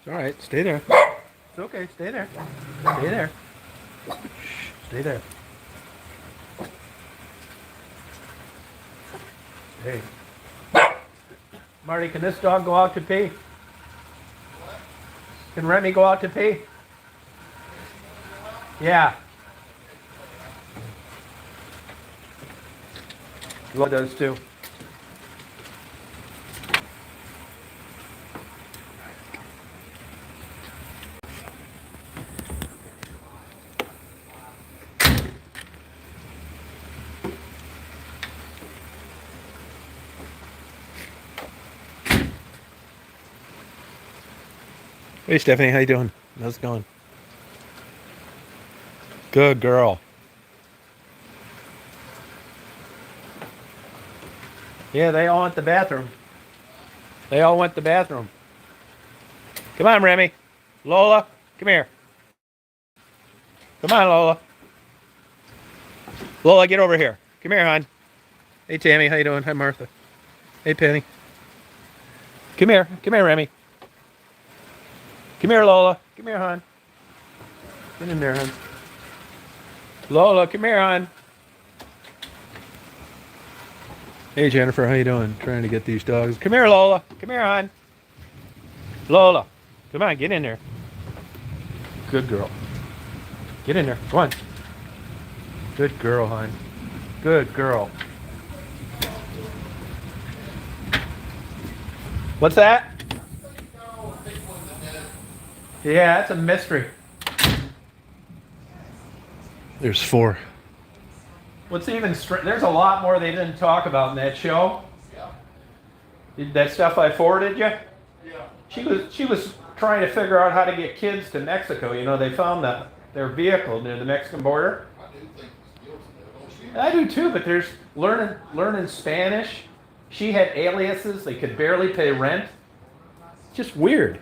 It's all right. Stay there. It's okay. Stay there. Stay there. Stay there. Hey, Marty, can this dog go out to pee? Can Remy go out to pee? Yeah. Lola does too. Hey, Stephanie, how you doing? How's it going? Good girl. Yeah, they all went to the bathroom. They all went to the bathroom. Come on, Remy. Lola, come here. Come on, Lola. Lola, get over here. Come here, hon. Hey, Tammy, how you doing? Hi, Martha. Hey, Penny. Come here. Come here, Remy. Come here, Lola. Come here, hon. Get in there, hon. Lola, come here, hon. Hey, Jennifer, how you doing? Trying to get these dogs. Come here, Lola. Come here, hon. Lola, come on, get in there. Good girl. Get in there. Come on. Good girl, hon. Good girl. What's that? Yeah, it's a mystery. There's 4. What's even there's a lot more they didn't talk about in that show. Yeah. That stuff I forwarded you? Yeah. She was trying to figure out how to get kids to Mexico. You know, they found their vehicle near the Mexican border. I do think it's guilty. I do too, but there's learning Spanish. She had aliases. They could barely pay rent. Just weird.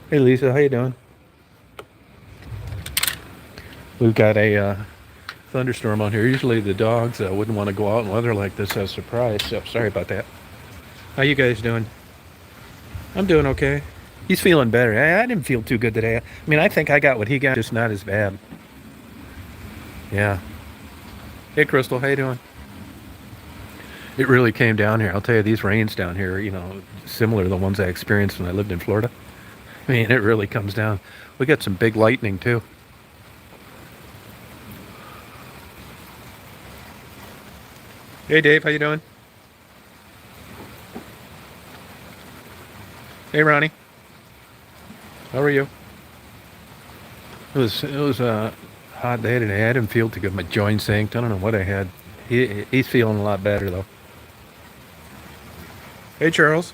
Hey Lisa, how you doing? We've got a thunderstorm on here. Usually the dogs wouldn't want to go out in weather like this as a surprise. So sorry about that. How you guys doing? I'm doing okay. He's feeling better. I didn't feel too good today. I mean, I think I got what he got, just not as bad. Yeah. Hey Crystal, how you doing? It really came down here. I'll tell you, these rains down here, you know, similar to the ones I experienced when I lived in Florida. I mean, it really comes down. We got some big lightning too. Hey Dave, how you doing? Hey Ronnie, how are you? It was a hot day today. I didn't feel too good. My joint synced. I don't know what I had. He's feeling a lot better though. Hey Charles.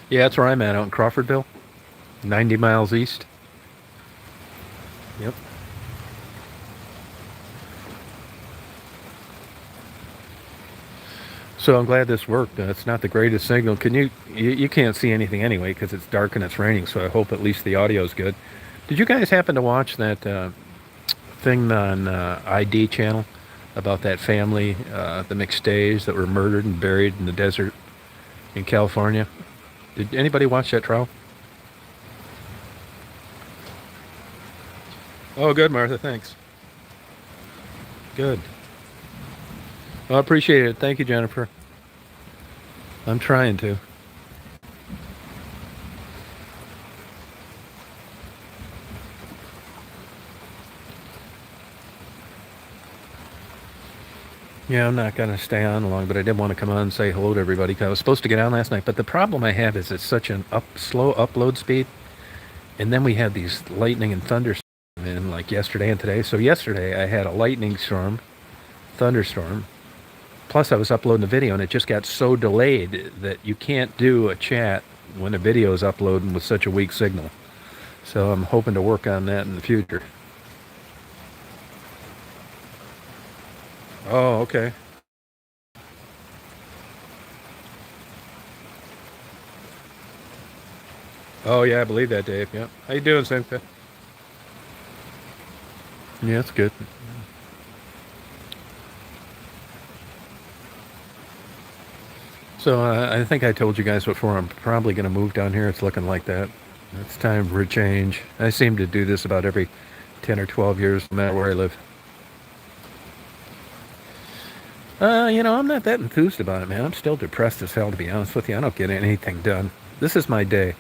Yeah, that's where I'm at, out in Crawfordville, 90 miles east. Yep. So I'm glad this worked. It's not the greatest signal. You can't see anything anyway because it's dark and it's raining. So I hope at least the audio is good. Did you guys happen to watch that thing on ID channel about that family, the McStays that were murdered and buried in the desert in California? Did anybody watch that trial? Oh, good, Martha. Thanks. Good. Well, I appreciate it. Thank you, Jennifer. I'm trying to. Yeah, I'm not going to stay on long, but I did want to come on and say hello to everybody because I was supposed to get on last night. But the problem I have is it's such an slow upload speed. And then we had these lightning and thunderstorms in like yesterday and today. So yesterday I had a lightning storm, thunderstorm. Plus I was uploading the video and it just got so delayed that you can't do a chat when a video is uploading with such a weak signal. So I'm hoping to work on that in the future. Oh, okay. Oh yeah, I believe that, Dave. Yeah. How you doing, Simka? Yeah, that's good. So I think I told you guys before, I'm probably going to move down here. It's looking like that. It's time for a change. I seem to do this about every 10 or 12 years, no matter where I live. I'm not that enthused about it, man. I'm still depressed as hell, to be honest with you. I don't get anything done. This is my day.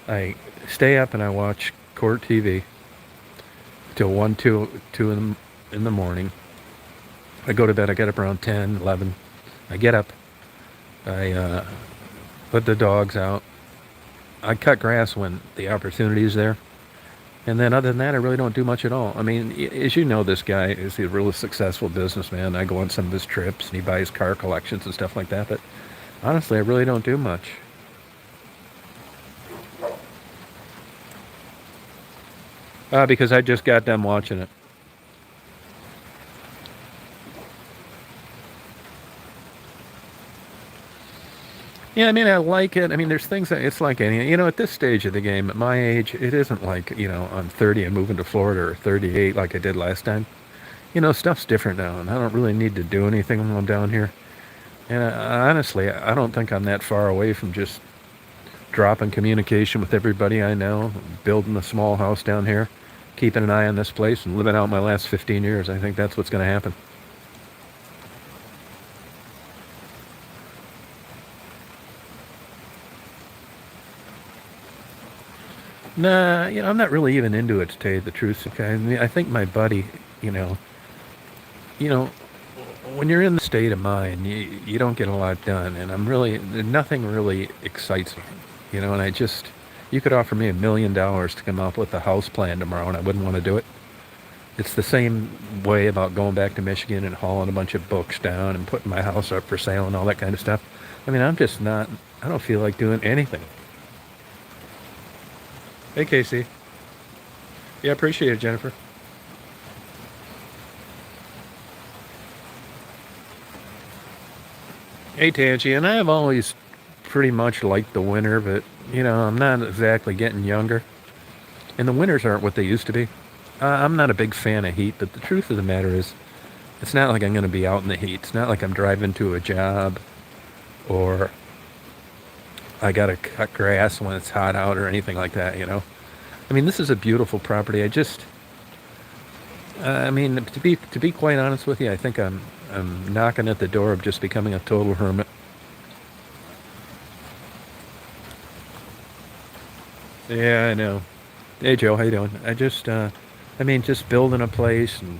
I stay up and I watch court TV till 1, 2 in the morning. I go to bed. I get up around 10, 11. I get up. I put the dogs out. I cut grass when the opportunity is there. And then other than that, I really don't do much at all. I mean, as you know, this guy is a really successful businessman. I go on some of his trips and he buys car collections and stuff like that. But honestly, I really don't do much. Because I just got done watching it. Yeah, I mean, I like it. I mean, there's things that it's like any, at this stage of the game, at my age, it isn't like, I'm 30 and moving to Florida or 38 like I did last time. Stuff's different now, and I don't really need to do anything when I'm down here. And honestly, I don't think I'm that far away from just dropping communication with everybody I know, building a small house down here, keeping an eye on this place, and living out my last 15 years. I think that's what's going to happen. Nah, I'm not really even into it, to tell you the truth. Okay, I mean, I think my buddy, you know, you know, when you're in the state of mind, you don't get a lot done, and nothing really excites me, and you could offer me $1 million to come up with a house plan tomorrow, and I wouldn't want to do it. It's the same way about going back to Michigan and hauling a bunch of books down and putting my house up for sale and all that kind of stuff. I mean, I don't feel like doing anything. Hey, Casey. Yeah, appreciate it, Jennifer. Hey, Tangy, and I have always pretty much liked the winter, but, I'm not exactly getting younger. And the winters aren't what they used to be. I'm not a big fan of heat, but the truth of the matter is, it's not like I'm going to be out in the heat. It's not like I'm driving to a job or I got to cut grass when it's hot out or anything like that. I mean, this is a beautiful property. I mean, to be quite honest with you, I think I'm knocking at the door of just becoming a total hermit. Yeah, I know. Hey, Joe, how you doing? Just building a place and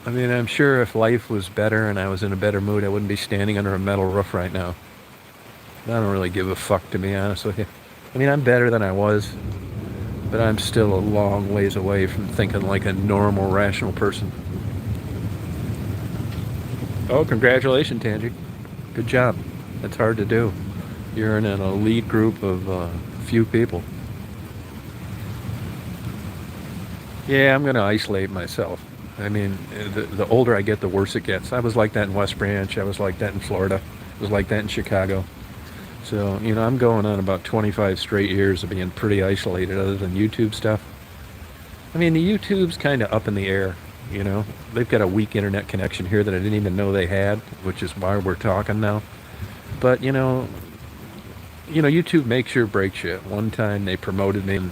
I mean, I'm sure if life was better and I was in a better mood, I wouldn't be standing under a metal roof right now. I don't really give a fuck, to be honest with you. I mean, I'm better than I was, but I'm still a long ways away from thinking like a normal, rational person. Oh, congratulations, Tangy. Good job. That's hard to do. You're in an elite group of few people. Yeah, I'm going to isolate myself. I mean, the older I get, the worse it gets. I was like that in West Branch. I was like that in Florida. I was like that in Chicago. So, I'm going on about 25 straight years of being pretty isolated other than YouTube stuff. I mean, the YouTube's kind of up in the air, They've got a weak internet connection here that I didn't even know they had, which is why we're talking now. But, YouTube makes you or breaks you. One time they promoted me, and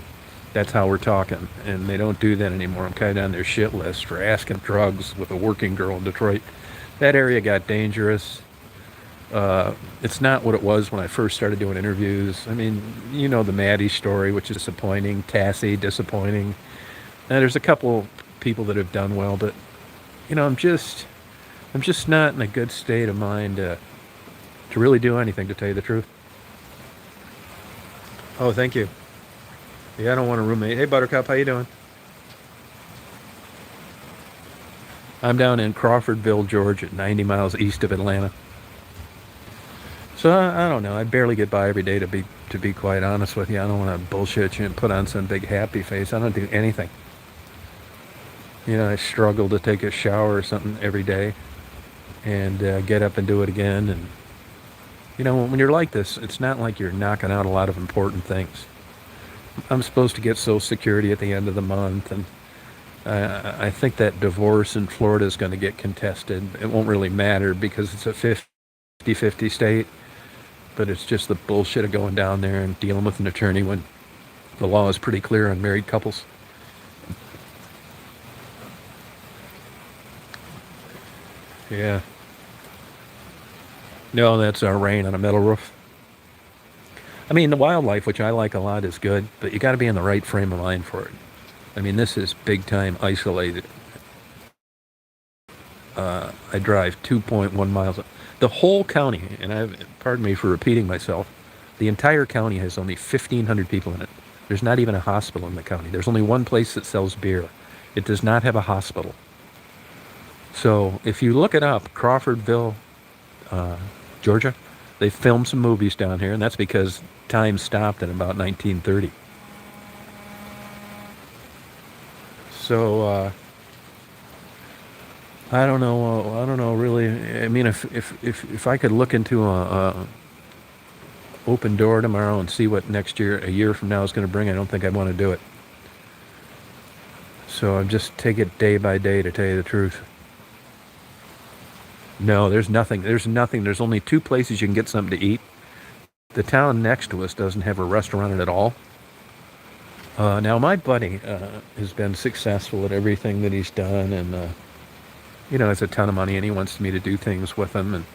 that's how we're talking. And they don't do that anymore. I'm kind of on their shit list for asking drugs with a working girl in Detroit. That area got dangerous. It's not what it was when I first started doing interviews. I mean, the Maddie story, which is disappointing. Tassie, disappointing. And there's a couple people that have done well, but I'm just not in a good state of mind to really do anything, to tell you the truth. Oh, thank you. Yeah, I don't want a roommate. Hey, Buttercup, how you doing? I'm down in Crawfordville, Georgia, 90 miles east of Atlanta. So I don't know. I barely get by every day, to be quite honest with you. I don't want to bullshit you and put on some big happy face. I don't do anything. I struggle to take a shower or something every day and get up and do it again. And when you're like this, it's not like you're knocking out a lot of important things. I'm supposed to get Social Security at the end of the month, and I think that divorce in Florida is going to get contested. It won't really matter because it's a 50-50 state, but it's just the bullshit of going down there and dealing with an attorney when the law is pretty clear on married couples. Yeah. No, that's our rain on a metal roof. I mean, the wildlife, which I like a lot, is good, but you got to be in the right frame of mind for it. I mean, this is big time isolated. I drive 2.1 miles. The whole county, and pardon me for repeating myself, the entire county has only 1,500 people in it. There's not even a hospital in the county. There's only one place that sells beer. It does not have a hospital. So if you look it up, Crawfordville, Georgia, they filmed some movies down here, and that's because time stopped in about 1930. So I don't know. I don't know really. I mean, if I could look into a open door tomorrow and see what next year, a year from now, is going to bring, I don't think I'd want to do it. So I just take it day by day, to tell you the truth. No, there's nothing. There's nothing. There's only two places you can get something to eat. The town next to us doesn't have a restaurant at all. Now, my buddy has been successful at everything that he's done, and has a ton of money, and he wants me to do things with him. And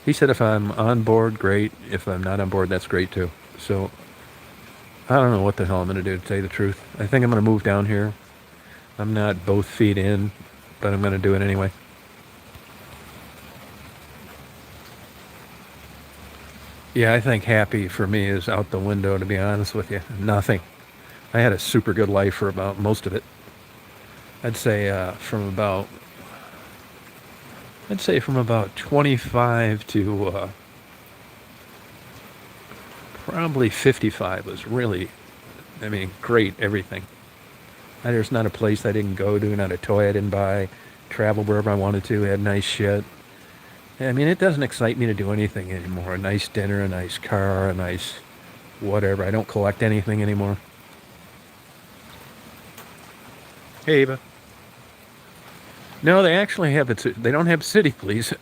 he said if I'm on board, great. If I'm not on board, that's great too. So I don't know what the hell I'm going to do, to tell you the truth. I think I'm going to move down here. I'm not both feet in, but I'm going to do it anyway. Yeah, I think happy for me is out the window, to be honest with you. Nothing. I had a super good life for about most of it. I'd say from about 25 to probably 55 was really, I mean, great everything. There's not a place I didn't go to, not a toy I didn't buy, travel wherever I wanted to, had nice shit. I mean, it doesn't excite me to do anything anymore. A nice dinner, a nice car, a nice whatever. I don't collect anything anymore. Hey, Eva. No, they actually have it. They don't have city police,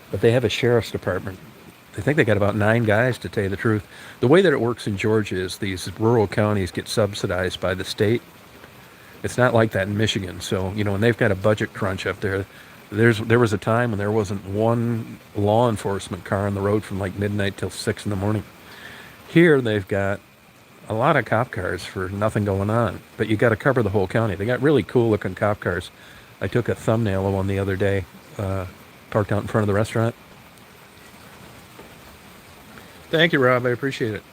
but they have a sheriff's department. I think they got about 9 guys, to tell you the truth. The way that it works in Georgia is these rural counties get subsidized by the state. It's not like that in Michigan. So, when they've got a budget crunch up there, there was a time when there wasn't one law enforcement car on the road from like midnight till 6 in the morning. Here they've got a lot of cop cars for nothing going on, but you got to cover the whole county. They got really cool looking cop cars. I took a thumbnail of one the other day, parked out in front of the restaurant. Thank you, Rob. I appreciate it.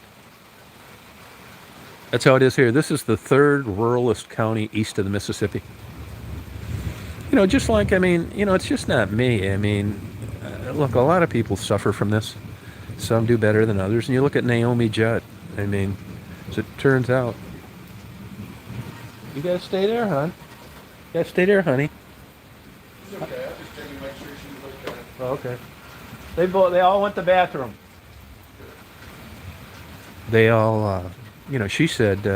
That's how it is here. This is the third ruralest county east of the Mississippi. Just like, it's just not me. I mean, look, a lot of people suffer from this. Some do better than others. And you look at Naomi Judd. I mean, as it turns out. You gotta stay there, hon. You gotta stay there, honey. It's okay. I just came to make sure she was okay. Oh, okay. They all went to the bathroom. They all, she said,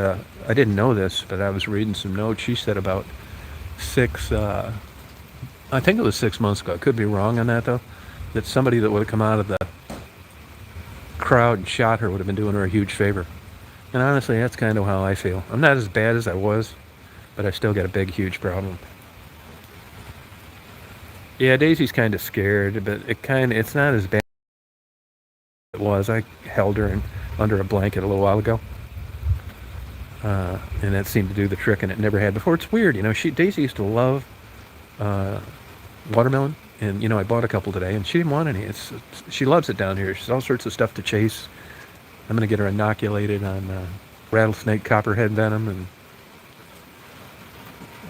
I didn't know this, but I was reading some notes. She said about 6, I think it was 6 months ago. I could be wrong on that, though. That somebody that would have come out of the crowd and shot her would have been doing her a huge favor. And honestly, that's kind of how I feel. I'm not as bad as I was, but I still got a big, huge problem. Yeah, Daisy's kind of scared, but it's not as bad as it was. I held her under a blanket a little while ago. And that seemed to do the trick, and it never had before. It's weird, Daisy used to love watermelon, and I bought a couple today, and she didn't want any. She loves it down here. She's all sorts of stuff to chase. I'm gonna get her inoculated on rattlesnake copperhead venom, and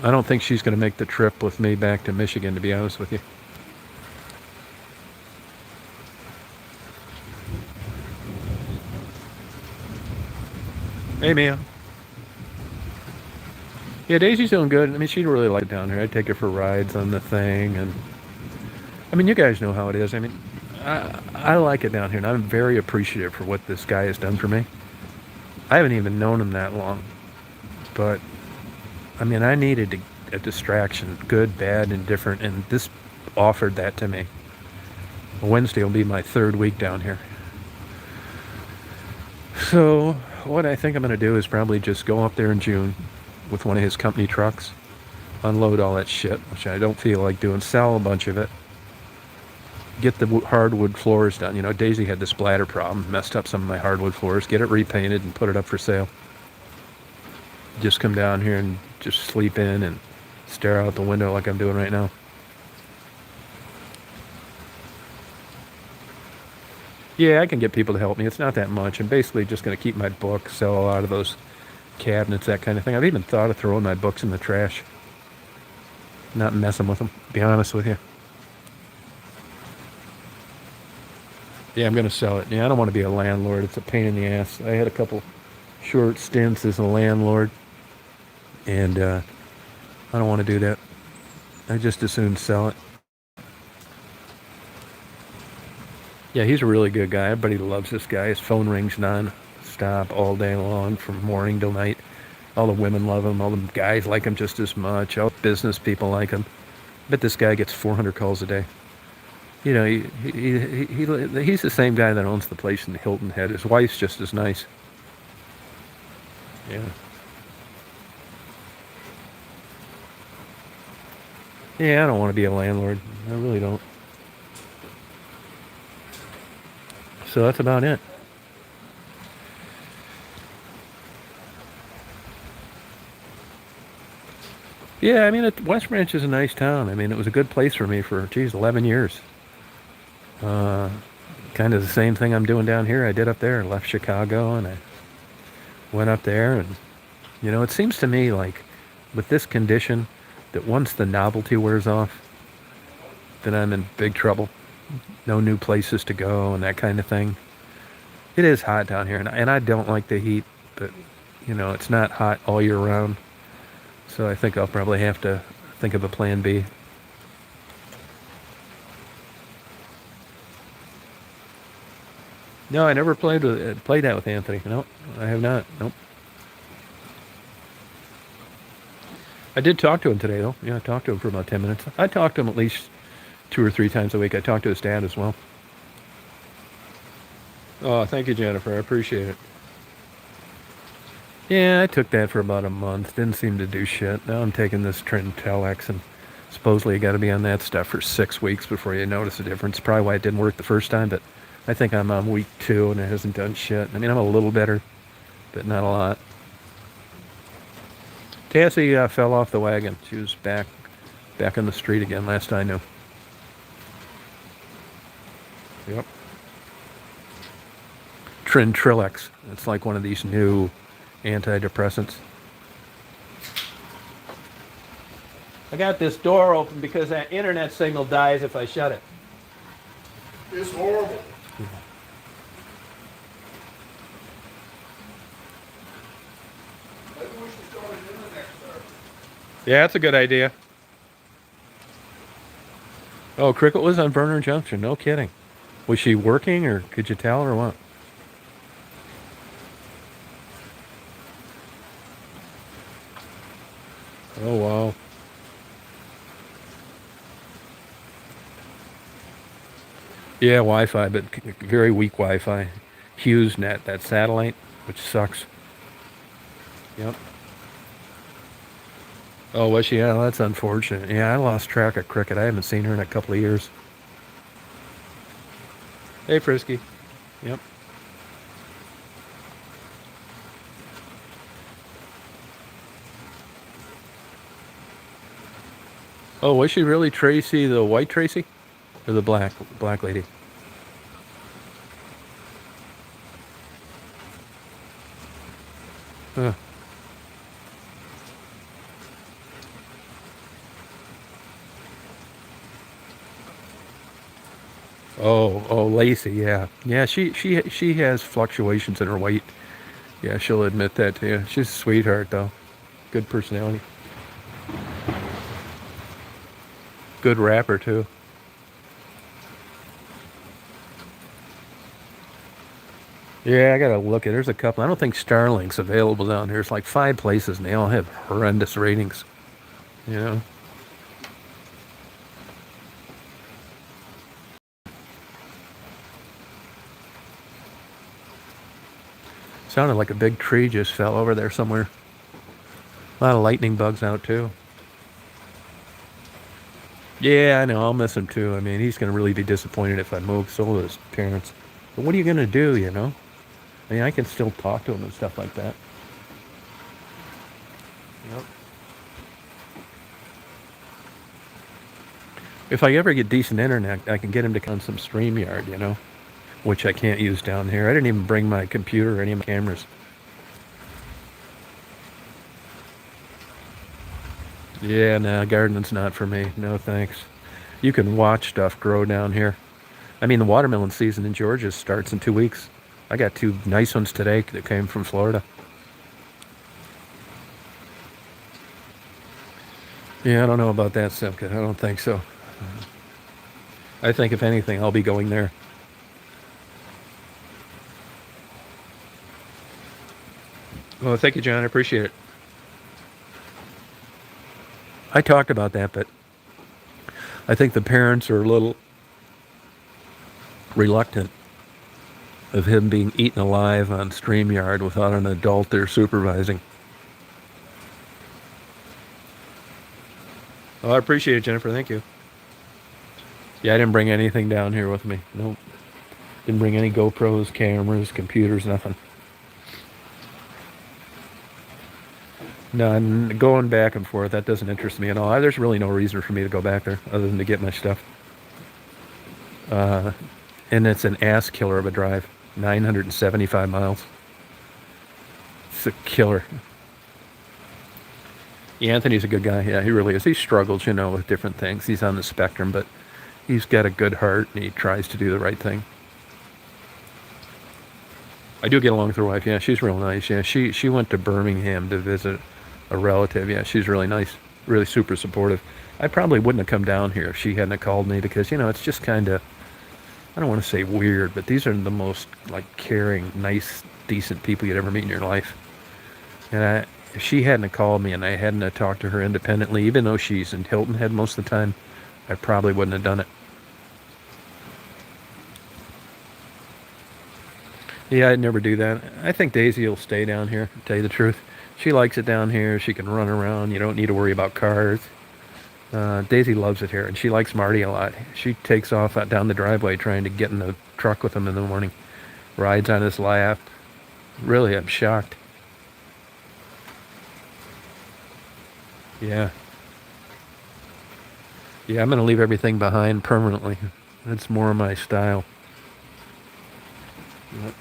I don't think she's gonna make the trip with me back to Michigan, to be honest with you. Hey, Mia. Yeah, Daisy's doing good. I mean, she'd really like it down here. I'd take her for rides on the thing, and you guys know how it is. I like it down here, and I'm very appreciative for what this guy has done for me. I haven't even known him that long, but I mean, I needed a distraction, good, bad, indifferent, and this offered that to me. Wednesday will be my 3rd week down here. So what I think I'm going to do is probably just go up there in June with one of his company trucks, unload all that shit, which I don't feel like doing, sell a bunch of it, get the hardwood floors done. You know, Daisy had this bladder problem, messed up some of my hardwood floors, get it repainted and put it up for sale. Just come down here and just sleep in and stare out the window like I'm doing right now. Yeah, I can get people to help me. It's not that much. I'm basically just going to keep my book, sell a lot of those cabinets, that kind of thing. I've even thought of throwing my books in the trash. Not messing with them, to be honest with you. Yeah, I'm going to sell it. Yeah, I don't want to be a landlord. It's a pain in the ass. I had a couple short stints as a landlord, and I don't want to do that. I just as soon sell it. Yeah, he's a really good guy. Everybody loves this guy. His phone rings non-stop all day long from morning till night. All the women love him. All the guys like him just as much. All business people like him. I bet this guy gets 400 calls a day. You know, he's the same guy that owns the place in Hilton Head. His wife's just as nice. Yeah. Yeah, I don't want to be a landlord. I really don't. So that's about it. Yeah, I mean, West Branch is a nice town. I mean, it was a good place for me for, 11 years. Uh, kind of the same thing I'm doing down here I did up there. I left Chicago and I went up there. And, you know, it seems to me like with this condition that once the novelty wears off, then I'm in big trouble. No new places to go and that kind of thing. It is hot down here, and I don't like the heat, but, you know, it's not hot all year round. So I think I'll probably have to think of a plan B. No, I never played that with Anthony. No, I have not. Nope. I did talk to him today, though. Yeah, I talked to him for about 10 minutes. I talked to him at least 2 or 3 times a week. I talked to his dad as well. Oh, thank you, Jennifer. I appreciate it. Yeah, I took that for about a month. Didn't seem to do shit. Now I'm taking this Trintellix, and supposedly you got to be on that stuff for 6 weeks before you notice a difference. Probably why it didn't work the first time, but I think I'm on week 2 and it hasn't done shit. I mean, I'm a little better, but not a lot. Tassie fell off the wagon. She was back on the street again last I knew. Yep. Trintellix. It's like one of these new antidepressants. I got this door open because that internet signal dies if I shut it. It's horrible. Maybe we should start an internet service. Yeah, that's a good idea. Oh, Cricket was on Burner Junction. No kidding. Was she working, or could you tell, or what? Oh, wow. Yeah, Wi-Fi, but very weak Wi-Fi. HughesNet, that satellite, which sucks. Yep. Oh, was she? Yeah, that's unfortunate. Yeah, I lost track of Cricket. I haven't seen her in a couple of years. Hey, Frisky. Yep. Oh, was she really Tracy, the white Tracy? Or the black lady? Huh. Oh, Lacey, yeah. Yeah, she has fluctuations in her weight. Yeah, she'll admit that to you. She's a sweetheart, though. Good personality. Good rapper, too. Yeah, I gotta look at. There's a couple. I don't think Starlink's available down here. It's like 5 places, and they all have horrendous ratings. You know. Sounded like a big tree just fell over there somewhere. A lot of lightning bugs out too. Yeah, I know. I'll miss him too. I mean, he's gonna really be disappointed if I move. So will his parents. But what are you gonna do? You know. I mean, I can still talk to him and stuff like that. Yep. If I ever get decent internet, I can get him to come on some StreamYard, you know, which I can't use down here. I didn't even bring my computer or any of my cameras. Yeah, no, gardening's not for me. No thanks. You can watch stuff grow down here. I mean, the watermelon season in Georgia starts in 2 weeks. I got 2 nice ones today that came from Florida. Yeah, I don't know about that, Simca. I don't think so. I think if anything, I'll be going there. Well, thank you, John. I appreciate it. I talked about that, but I think the parents are a little reluctant of him being eaten alive on StreamYard without an adult there supervising. Oh, I appreciate it, Jennifer. Thank you. Yeah, I didn't bring anything down here with me. Nope. Didn't bring any GoPros, cameras, computers, nothing. No, I'm going back and forth. That doesn't interest me at all. There's really no reason for me to go back there other than to get my stuff. Uh, and it's an ass killer of a drive. 975 miles. It's a killer. Yeah, Anthony's a good guy. Yeah, he really is. He struggles, you know, with different things. He's on the spectrum, but he's got a good heart and he tries to do the right thing. I do get along with her wife. Yeah, she's real nice. Yeah, she went to Birmingham to visit a relative. Yeah, she's really nice. Really super supportive. I probably wouldn't have come down here if she hadn't have called me because, you know, it's just kind of, I don't want to say weird, but these are the most like caring, nice, decent people you'd ever meet in your life. And if she hadn't have called me and I hadn't have talked to her independently, even though she's in Hilton Head most of the time, I probably wouldn't have done it. Yeah, I'd never do that. I think Daisy will stay down here, to tell you the truth. She likes it down here. She can run around. You don't need to worry about cars. Daisy loves it here, and she likes Marty a lot. She takes off out down the driveway trying to get in the truck with him in the morning. Rides on his lap. Really, I'm shocked. Yeah. Yeah, I'm going to leave everything behind permanently. That's more my style. Yep.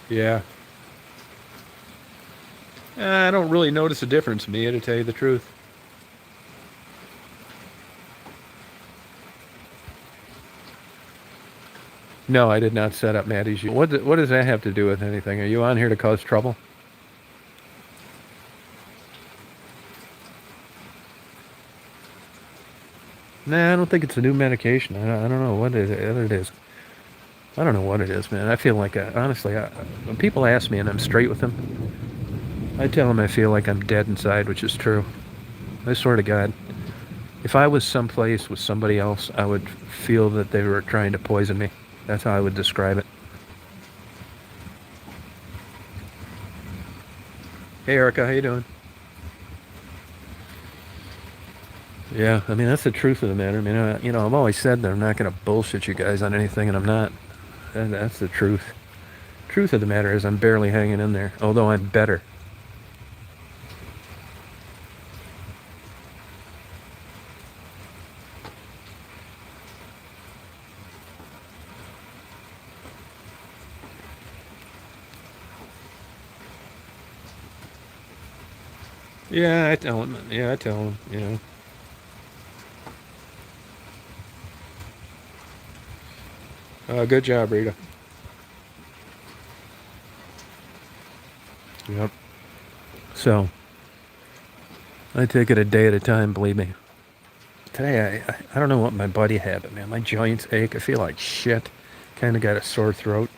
Yeah. I don't really notice a difference, Mia, to tell you the truth. No, I did not set up Maddie's. What does that have to do with anything? Are you on here to cause trouble? Nah, I don't think it's a new medication. I don't know what it is. I don't know what it is, man. I feel like, honestly, when people ask me and I'm straight with them, I tell them I feel like I'm dead inside, which is true. I swear to God. If I was someplace with somebody else, I would feel that they were trying to poison me. That's how I would describe it. Hey, Erica, how you doing? Yeah, I mean, that's the truth of the matter. I mean, I've always said that I'm not going to bullshit you guys on anything, and I'm not. That's the truth. Truth of the matter is I'm barely hanging in there, although I'm better. Yeah, I tell him. Yeah, I tell him. You know. Good job, Rita. Yep. So I take it a day at a time, believe me. Today, I don't know what my buddy had, but man, my joints ache. I feel like shit. Kind of got a sore throat.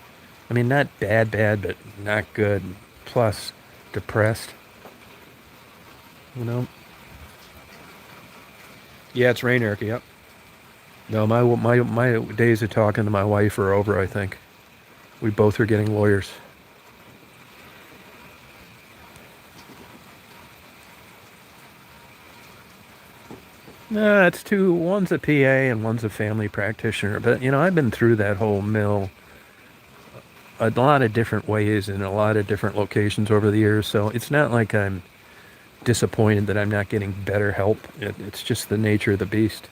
I mean, not bad, but not good. Plus, depressed. You know? Yeah, it's rain, Erica, yep. No, my days of talking to my wife are over, I think. We both are getting lawyers. Nah, it's two. One's a PA and one's a family practitioner. But, I've been through that whole mill a lot of different ways in a lot of different locations over the years. So it's not like I'm disappointed that I'm not getting better help. It's just the nature of the beast.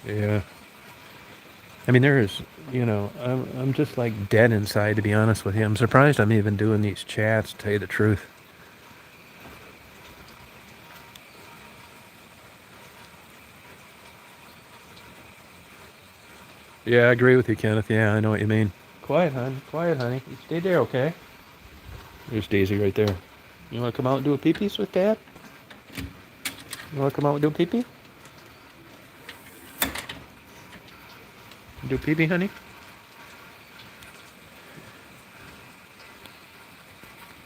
Yeah. I mean, I'm just like dead inside, to be honest with you. I'm surprised I'm even doing these chats, to tell you the truth. Yeah, I agree with you, Kenneth. Yeah, I know what you mean. Quiet, hon. Quiet, honey. You stay there, okay? There's Daisy right there. You want to come out and do a pee-pees with Dad? You want to come out and do a pee-pee? Do a pee-pee, honey?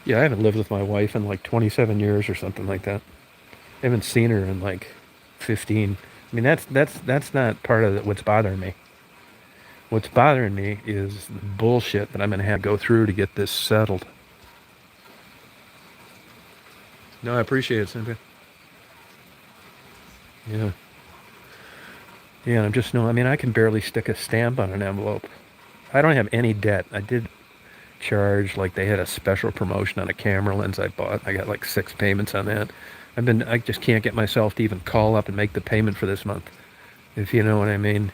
Yeah, I haven't lived with my wife in like 27 years or something like that. I haven't seen her in like 15. I mean, that's not part of what's bothering me. What's bothering me is the bullshit that I'm going to have to go through to get this settled. No, I appreciate it, Cynthia. Yeah. Yeah, I'm just, no, I mean, I can barely stick a stamp on an envelope. I don't have any debt. I did charge, like they had a special promotion on a camera lens I bought. I got like 6 payments on that. I just can't get myself to even call up and make the payment for this month, if you know what I mean.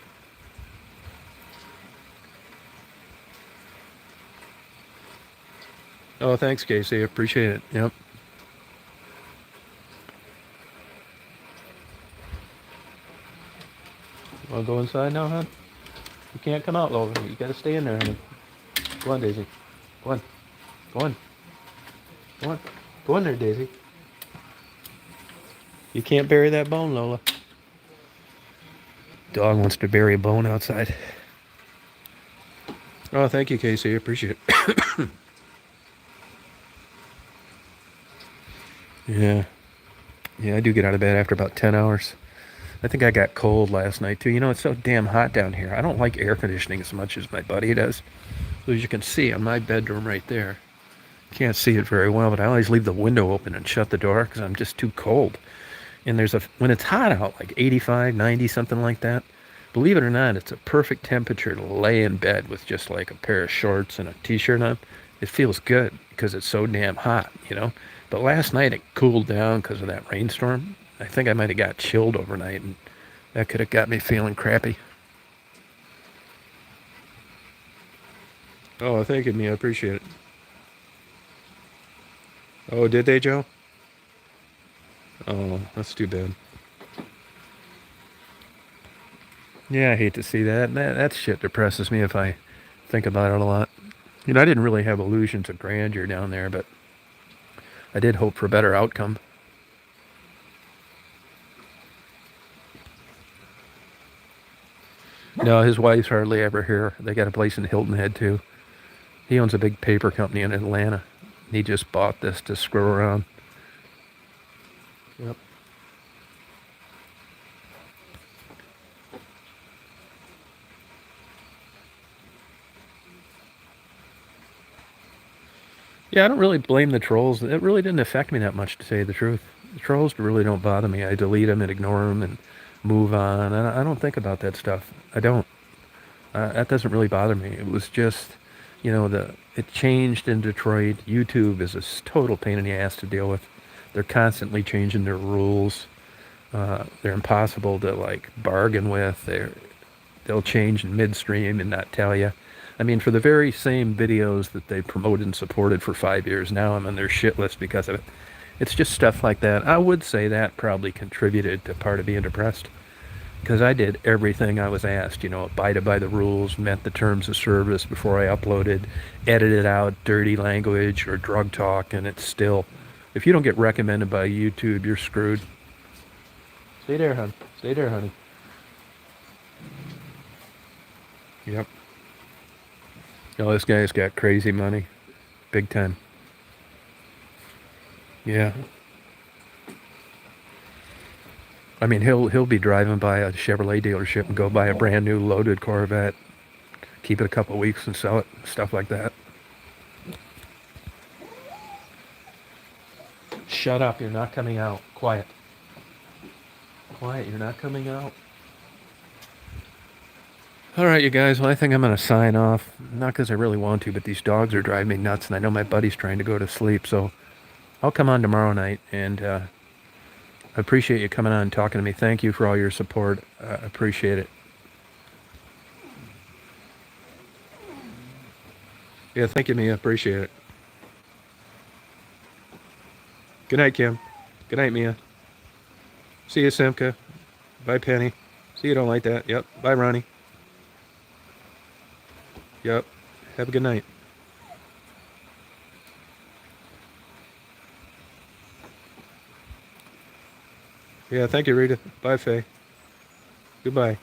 Oh, thanks, Casey. I appreciate it. Yep. Want to go inside now, hon? You can't come out, Logan. You got to stay in there, honey. Go on, Daisy. Go on. Go on. Go on. Go in there, Daisy. You can't bury that bone, Lola. Dog wants to bury a bone outside. Oh, thank you, Casey. I appreciate it. Yeah. Yeah, I do get out of bed after about 10 hours. I think I got cold last night, too. It's so damn hot down here. I don't like air conditioning as much as my buddy does. So as you can see on my bedroom right there, can't see it very well, but I always leave the window open and shut the door because I'm just too cold. And when it's hot out, like 85, 90, something like that, believe it or not, it's a perfect temperature to lay in bed with just like a pair of shorts and a t-shirt on. It feels good because it's so damn hot. But last night it cooled down because of that rainstorm. I think I might have got chilled overnight, and that could have got me feeling crappy. Oh, thank you, Mia. I appreciate it. Oh, did they, Joe? Oh, that's too bad. Yeah, I hate to see that. That shit depresses me if I think about it a lot. I didn't really have illusions of grandeur down there, but I did hope for a better outcome. No, his wife's hardly ever here. They got a place in Hilton Head, too. He owns a big paper company in Atlanta. He just bought this to screw around. Yep. Yeah, I don't really blame the trolls. It really didn't affect me that much, to say the truth. The trolls really don't bother me. I delete them and ignore them and move on. I don't think about that stuff. I don't. That doesn't really bother me. It was just, it changed in Detroit. YouTube is a total pain in the ass to deal with. They're constantly changing their rules. They're impossible to like bargain with. They'll change in midstream and not tell you. I mean, for the very same videos that they promoted and supported for 5 years, now I'm on their shit list because of it. It's just stuff like that. I would say that probably contributed to part of being depressed. because I did everything I was asked, you know, abided by the rules, met the terms of service before I uploaded, edited out dirty language or drug talk, and it's still, if you don't get recommended by YouTube, you're screwed. Stay there, hon. Stay there, honey. Yep. Oh, this guy's got crazy money. Big time. Yeah. I mean, he'll be driving by a Chevrolet dealership and go buy a brand new loaded Corvette, keep it a couple of weeks and sell it, stuff like that. Shut up, you're not coming out. Quiet. Quiet, you're not coming out. All right, you guys, well, I think I'm going to sign off. Not because I really want to, but these dogs are driving me nuts, and I know my buddy's trying to go to sleep, so I'll come on tomorrow night, and I appreciate you coming on and talking to me. Thank you for all your support. I appreciate it. Yeah, thank you, Mia. Appreciate it. Good night, Kim. Good night, Mia. See you, Simka. Bye, Penny. See you don't like that. Yep. Bye, Ronnie. Yep. Have a good night. Yeah, thank you, Rita. Bye, Faye. Goodbye.